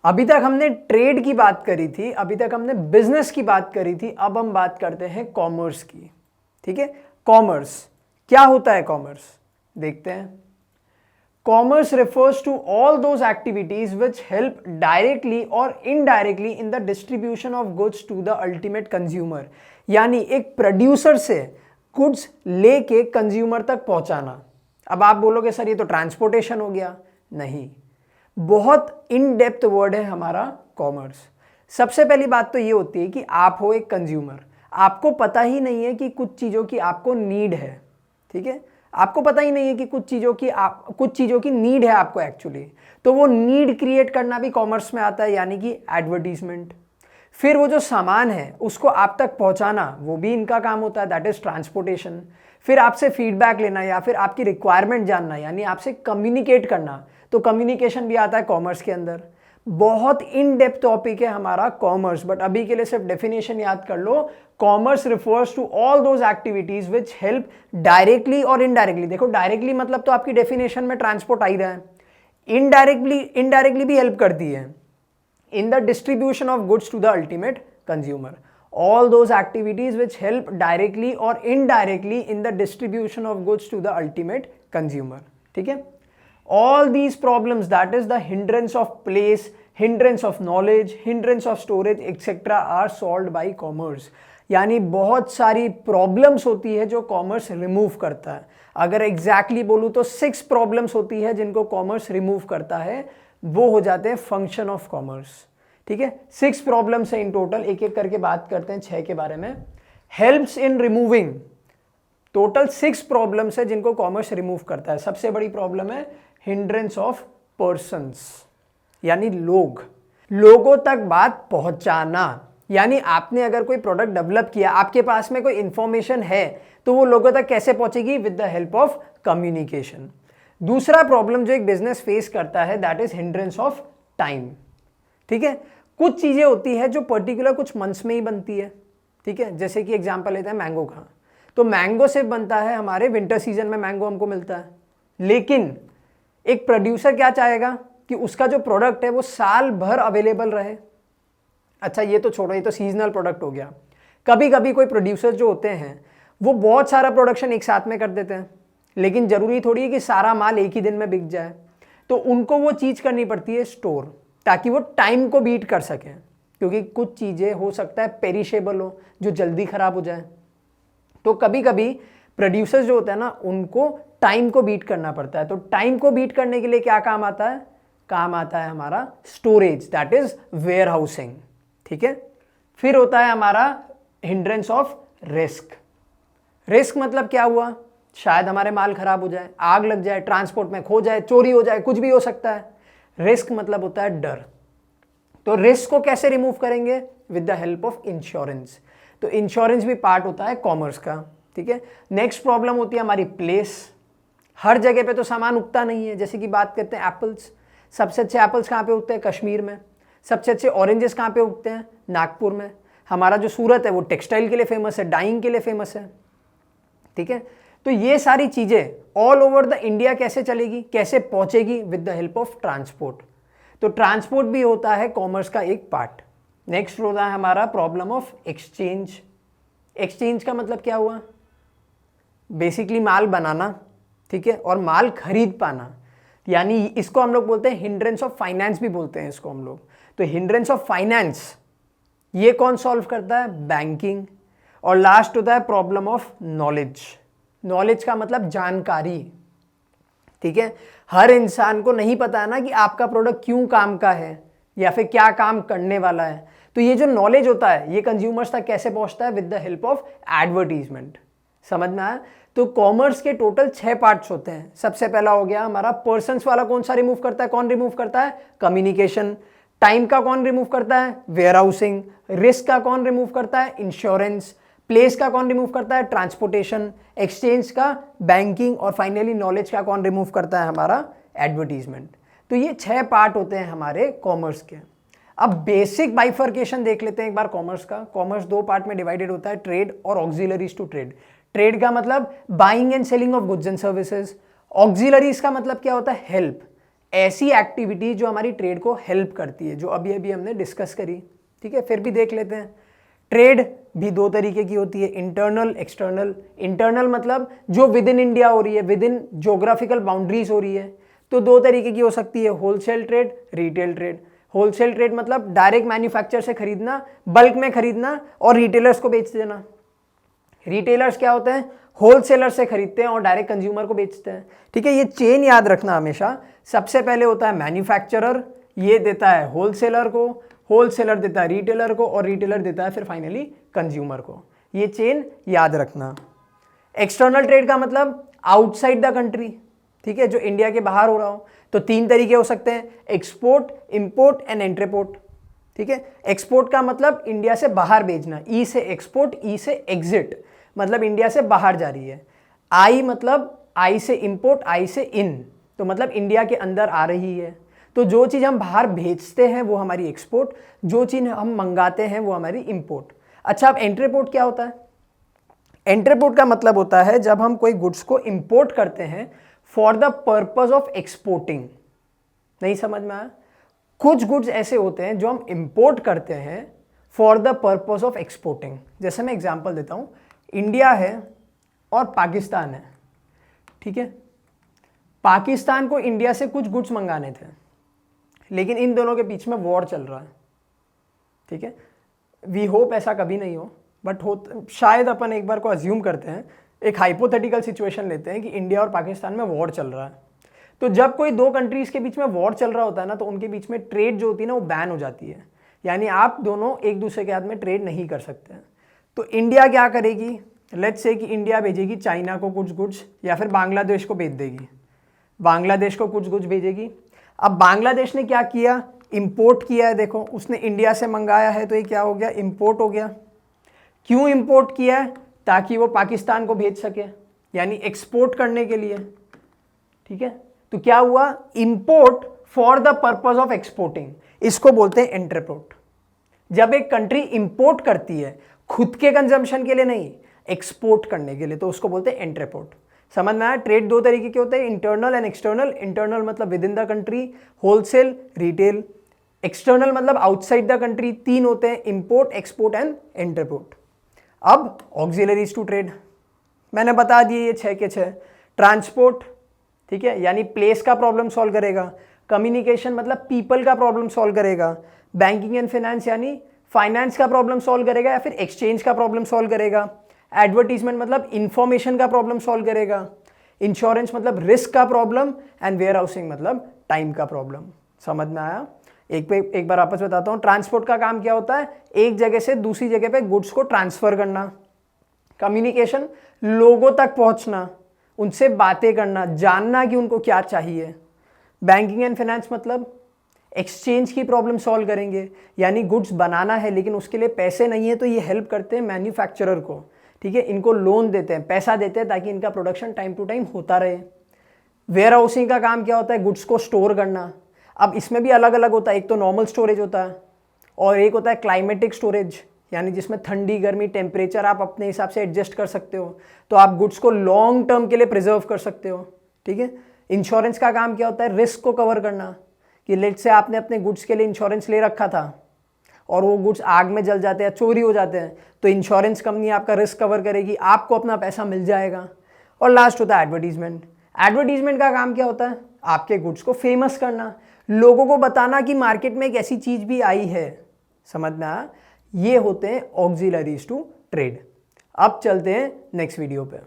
अभी तक हमने ट्रेड की बात करी थी, अभी तक हमने बिजनेस की बात करी थी, अब हम बात करते हैं कॉमर्स की। ठीक है, कॉमर्स क्या होता है? कॉमर्स देखते हैं। Commerce refers to all those activities which help directly or indirectly in the distribution of goods to the ultimate consumer। यानी एक प्रोड्यूसर से गुड्स लेके कंज्यूमर तक पहुंचाना। अब आप बोलोगे सर ये तो ट्रांसपोर्टेशन हो गया। नहीं, बहुत इन डेप्थ वर्ड है हमारा कॉमर्स। सबसे पहली बात तो ये होती है कि आप हो एक कंज्यूमर, आपको पता ही नहीं है कि कुछ चीज़ों की आपको नीड है। ठीक है, आपको पता ही नहीं है कि कुछ चीज़ों की नीड है आपको एक्चुअली, तो वो नीड क्रिएट करना भी कॉमर्स में आता है, यानी कि एडवर्टीजमेंट। फिर वो जो सामान है उसको आप तक पहुंचाना, वो भी इनका काम होता है, दैट इज ट्रांसपोर्टेशन। फिर आपसे फीडबैक लेना या फिर आपकी रिक्वायरमेंट जानना, यानी आपसे कम्युनिकेट करना, तो कम्युनिकेशन भी आता है कॉमर्स के अंदर। बहुत इन डेप्थ टॉपिक है हमारा कॉमर्स, बट अभी के लिए सिर्फ डेफिनेशन याद कर लो। Commerce refers to all those activities which help directly और इनडायरेक्टली। देखो डायरेक्टली मतलब तो आपकी डेफिनेशन में ट्रांसपोर्ट आ ही रहा है, इनडायरेक्टली भी हेल्प करती है in the distribution of goods to the ultimate consumer. all those activities which help directly or indirectly in the distribution of goods to the ultimate consumer। ठीक है, all these problems, that is the hindrance of place, hindrance of knowledge, hindrance of storage etc. are solved by commerce। यानी बहुत सारी problems होती है जो commerce remove करता है। अगर एग्जैक्टली बोलूं तो 6 प्रॉब्लम्स होती है जिनको कॉमर्स रिमूव करता है, वो हो जाते हैं फंक्शन ऑफ कॉमर्स। ठीक है, 6 प्रॉब्लम्स है इन टोटल, एक एक करके बात करते हैं 6 के बारे में। Helps in removing, total 6 problems है जिनको कॉमर्स रिमूव करता है। सबसे बड़ी प्रॉब्लम है हिंड्रेंस ऑफ पर्सन्स, यानी लोगों तक बात पहुंचाना। यानी आपने अगर कोई प्रोडक्ट डेवलप किया, आपके पास में कोई इंफॉर्मेशन है, तो वो लोगों तक कैसे पहुंचेगी? With the help of communication. दूसरा प्रॉब्लम जो एक बिजनेस फेस करता है, that is hindrance of time. ठीक है, कुछ चीजें होती है जो पर्टिकुलर कुछ मंथ्स में ही बनती है। ठीक है, जैसे कि एग्जांपल लेते हैं मैंगो का, तो मैंगो सिर्फ बनता है हमारे विंटर सीजन में, मैंगो हमको मिलता है। लेकिन एक प्रोड्यूसर क्या चाहेगा कि उसका जो प्रोडक्ट है वो साल भर अवेलेबल रहे। अच्छा ये तो छोड़ो, ये तो सीजनल प्रोडक्ट हो गया। कभी कभी कोई प्रोड्यूसर जो होते हैं वो बहुत सारा प्रोडक्शन एक साथ में कर देते हैं, लेकिन जरूरी थोड़ी है कि सारा माल एक ही दिन में बिक जाए, तो उनको वो चीज करनी पड़ती है स्टोर, ताकि वो टाइम को बीट कर सकें। क्योंकि कुछ चीज़ें हो सकता है पेरिशेबल हो, जो जल्दी ख़राब हो जाए, तो कभी कभी प्रोड्यूसर्स जो होते हैं ना, उनको टाइम को बीट करना पड़ता है। तो टाइम को बीट करने के लिए क्या काम आता है? काम आता है हमारा storage, that is warehousing. ठीक है, फिर होता है हमारा हिंड्रेंस ऑफ रिस्क। रिस्क मतलब क्या हुआ? शायद हमारे माल खराब हो जाए, आग लग जाए, ट्रांसपोर्ट में खो जाए, चोरी हो जाए, कुछ भी हो सकता है। रिस्क मतलब होता है डर। तो रिस्क को कैसे रिमूव करेंगे? With the help of insurance. तो इंश्योरेंस भी पार्ट होता है कॉमर्स का। ठीक है, नेक्स्ट प्रॉब्लम होती है हमारी प्लेस। हर जगह पे तो सामान उगता नहीं है। जैसे कि बात करते हैं एप्पल्स, सबसे अच्छे एप्पल्स कहाँ पे उगते हैं? कश्मीर में। सबसे अच्छे ऑरेंजेस कहाँ पे उगते हैं? नागपुर में। हमारा जो सूरत है वो टेक्सटाइल के लिए फेमस है, डाइंग के लिए फेमस है। ठीक है, तो ये सारी चीजें ऑल ओवर द इंडिया कैसे चलेगी, कैसे पहुंचेगी? With the help of transport. तो ट्रांसपोर्ट भी होता है कॉमर्स का एक पार्ट। नेक्स्ट होता है हमारा प्रॉब्लम ऑफ एक्सचेंज। एक्सचेंज का मतलब क्या हुआ? बेसिकली माल बनाना, ठीक है, और माल खरीद पाना। यानी इसको हम लोग बोलते हैं हिंड्रेंस ऑफ फाइनेंस भी बोलते हैं इसको हम लोग। तो हिंड्रेंस ऑफ फाइनेंस ये कौन सॉल्व करता है? बैंकिंग। और लास्ट होता है प्रॉब्लम ऑफ नॉलेज। नॉलेज का मतलब जानकारी। ठीक है, हर इंसान को नहीं पता है ना कि आपका प्रोडक्ट क्यों काम का है या फिर क्या काम करने वाला है। तो ये जो नॉलेज होता है ये कंज्यूमर्स तक कैसे पहुंचता है? With the help of advertisement. समझ में आया? तो कॉमर्स के टोटल 6 पार्ट्स होते हैं। सबसे पहला हो गया हमारा पर्सन्स वाला, कौन सा रिमूव करता है? कौन रिमूव करता है? कम्युनिकेशन। टाइम का कौन रिमूव करता है? Where housing. रिस्क का कौन रिमूव करता है? इंश्योरेंस। प्लेस का कौन रिमूव करता है? ट्रांसपोर्टेशन। एक्सचेंज का बैंकिंग। और फाइनली नॉलेज का कौन रिमूव करता है? हमारा एडवर्टीजमेंट। तो ये 6 पार्ट होते हैं हमारे कॉमर्स के। अब बेसिक बाइफर्केशन देख लेते हैं एक बार कॉमर्स का। कॉमर्स 2 पार्ट में डिवाइडेड होता है, ट्रेड और ऑक्सिलरीज टू ट्रेड। ट्रेड का मतलब buying and selling of goods and services. Auxiliaries का मतलब क्या होता है? हेल्प। ऐसी एक्टिविटी जो हमारी ट्रेड को हेल्प करती है, जो अभी अभी हमने डिस्कस करी। ठीक है, फिर भी देख लेते हैं। ट्रेड भी दो तरीके की होती है, इंटरनल, एक्सटर्नल। इंटरनल मतलब जो विद इन इंडिया हो रही है, विद इन ज्योग्राफिकल बाउंड्रीज हो रही है, तो दो तरीके की हो सकती है, wholesale trade, retail trade. Wholesale trade मतलब डायरेक्ट मैन्युफैक्चर से खरीदना, बल्क में खरीदना और रिटेलर्स को बेच देना। रिटेलर्स क्या होते हैं, होलसेलर से खरीदते हैं और डायरेक्ट कंज्यूमर को बेचते हैं। ठीक है, ये चेन याद रखना हमेशा। सबसे पहले होता है मैन्युफैक्चरर, ये देता है होलसेलर को, होलसेलर देता है रिटेलर को और रिटेलर देता है फिर फाइनली कंज्यूमर को। ये चेन याद रखना। एक्सटर्नल ट्रेड का मतलब आउटसाइड द कंट्री, ठीक है, जो इंडिया के बाहर हो रहा हो। तो तीन तरीके हो सकते हैं, एक्सपोर्ट, इंपोर्ट एंड एंट्रीपोर्ट। ठीक है, एक्सपोर्ट का मतलब इंडिया से बाहर भेजना, ई से एक्सपोर्ट, ई से एग्जिट, मतलब इंडिया से बाहर जा रही है। आई मतलब आई से इंपोर्ट, आई से इन, तो मतलब इंडिया के अंदर आ रही है। तो जो चीज़ हम बाहर भेजते हैं वो हमारी एक्सपोर्ट, जो चीज़ हम मंगाते हैं वो हमारी इंपोर्ट। अच्छा, अब एंट्रीपोर्ट क्या होता है? एंट्रीपोर्ट का मतलब होता है जब हम कोई गुड्स को इंपोर्ट करते हैं for the purpose of exporting. नहीं समझ में आया? कुछ गुड्स ऐसे होते हैं जो हम इंपोर्ट करते हैं for the purpose of exporting. जैसे मैं एग्जांपल देता हूं, इंडिया है और पाकिस्तान है। ठीक है, पाकिस्तान को इंडिया से कुछ गुड्स मंगाने थे, लेकिन इन दोनों के बीच में वॉर चल रहा है। ठीक है, वी होप ऐसा कभी नहीं हो, बट हो शायद। अपन एक बार को अज्यूम करते हैं, एक हाइपोथेटिकल सिचुएशन लेते हैं कि इंडिया और पाकिस्तान में वॉर चल रहा है। तो जब कोई दो कंट्रीज के बीच में वॉर चल रहा होता है ना, तो उनके बीच में ट्रेड जो होती है ना वो बैन हो जाती है, यानी आप दोनों एक दूसरे के हाथ में ट्रेड नहीं कर सकते हैं। तो इंडिया क्या करेगी, लेट्स से कि इंडिया भेजेगी चाइना को कुछ गुड्स या फिर बांग्लादेश को भेज देगी, बांग्लादेश को कुछ गुड्स भेजेगी। अब बांग्लादेश ने क्या किया, इंपोर्ट किया है। देखो, उसने इंडिया से मंगाया है तो ये क्या हो गया, इंपोर्ट हो गया। क्यों इंपोर्ट किया है? ताकि वो पाकिस्तान को भेज सके, यानी एक्सपोर्ट करने के लिए। ठीक है, तो क्या हुआ, import for the purpose of exporting, इसको बोलते हैं एंट्रीपोर्ट। जब एक कंट्री इंपोर्ट करती है खुद के कंजम्पशन के लिए नहीं, एक्सपोर्ट करने के लिए, तो उसको बोलते हैं एंट्रीपोर्ट। समझ में आया? ट्रेड दो तरीके के होते हैं, इंटरनल एंड एक्सटर्नल। इंटरनल मतलब with in the country, wholesale, retail. External मतलब आउटसाइड द कंट्री। तीन होते हैं, इंपोर्ट, एक्सपोर्ट एंड एंट्रीपोर्ट। अब ऑक्सिलरीज टू ट्रेड मैंने बता दिए, ये 6 के 6। ट्रांसपोर्ट, ठीक है, यानी प्लेस का प्रॉब्लम सॉल्व करेगा। कम्युनिकेशन मतलब पीपल का प्रॉब्लम सॉल्व करेगा। बैंकिंग एंड फाइनेंस यानी फाइनेंस का प्रॉब्लम सॉल्व करेगा या फिर एक्सचेंज का प्रॉब्लम सॉल्व करेगा। एडवर्टीजमेंट मतलब इंफॉर्मेशन का प्रॉब्लम सॉल्व करेगा। इंश्योरेंस मतलब रिस्क का प्रॉब्लम एंड वेयर हाउसिंग मतलब टाइम का प्रॉब्लम। समझ में आया? एक बार वापस बताता हूँ। ट्रांसपोर्ट का काम क्या होता है, एक जगह से दूसरी जगह पे गुड्स को ट्रांसफर करना। कम्युनिकेशन लोगों तक पहुंचना, उनसे बातें करना, जानना कि उनको क्या चाहिए। बैंकिंग एंड फाइनेंस मतलब एक्सचेंज की प्रॉब्लम सॉल्व करेंगे, यानी गुड्स बनाना है लेकिन उसके लिए पैसे नहीं है, तो ये हेल्प करते हैं मैन्युफैक्चरर को। ठीक है, इनको लोन देते हैं, पैसा देते हैं ताकि इनका प्रोडक्शन टाइम टू टाइम होता रहे। वेयर हाउसिंग का काम क्या होता है, गुड्स को स्टोर करना। अब इसमें भी अलग अलग होता है, एक तो नॉर्मल स्टोरेज होता है और एक होता है क्लाइमेटिक स्टोरेज, यानी जिसमें ठंडी गर्मी टेम्परेचर आप अपने हिसाब से एडजस्ट कर सकते हो, तो आप गुड्स को लॉन्ग टर्म के लिए प्रिजर्व कर सकते हो। ठीक है, इंश्योरेंस का काम क्या होता है, रिस्क को कवर करना, कि लेट से आपने अपने गुड्स के लिए इंश्योरेंस ले रखा था और वो गुड्स आग में जल जाते हैं, चोरी हो जाते हैं, तो इंश्योरेंस कंपनी आपका रिस्क कवर करेगी, आपको अपना पैसा मिल जाएगा। और लास्ट होता है एडवर्टीजमेंट। एडवर्टीजमेंट का काम क्या होता है, आपके गुड्स को फेमस करना, लोगों को बताना कि मार्केट में एक ऐसी चीज भी आई है। समझ में आया? ये होते हैं ऑक्सिलरीज टू ट्रेड। अब चलते हैं नेक्स्ट वीडियो पे।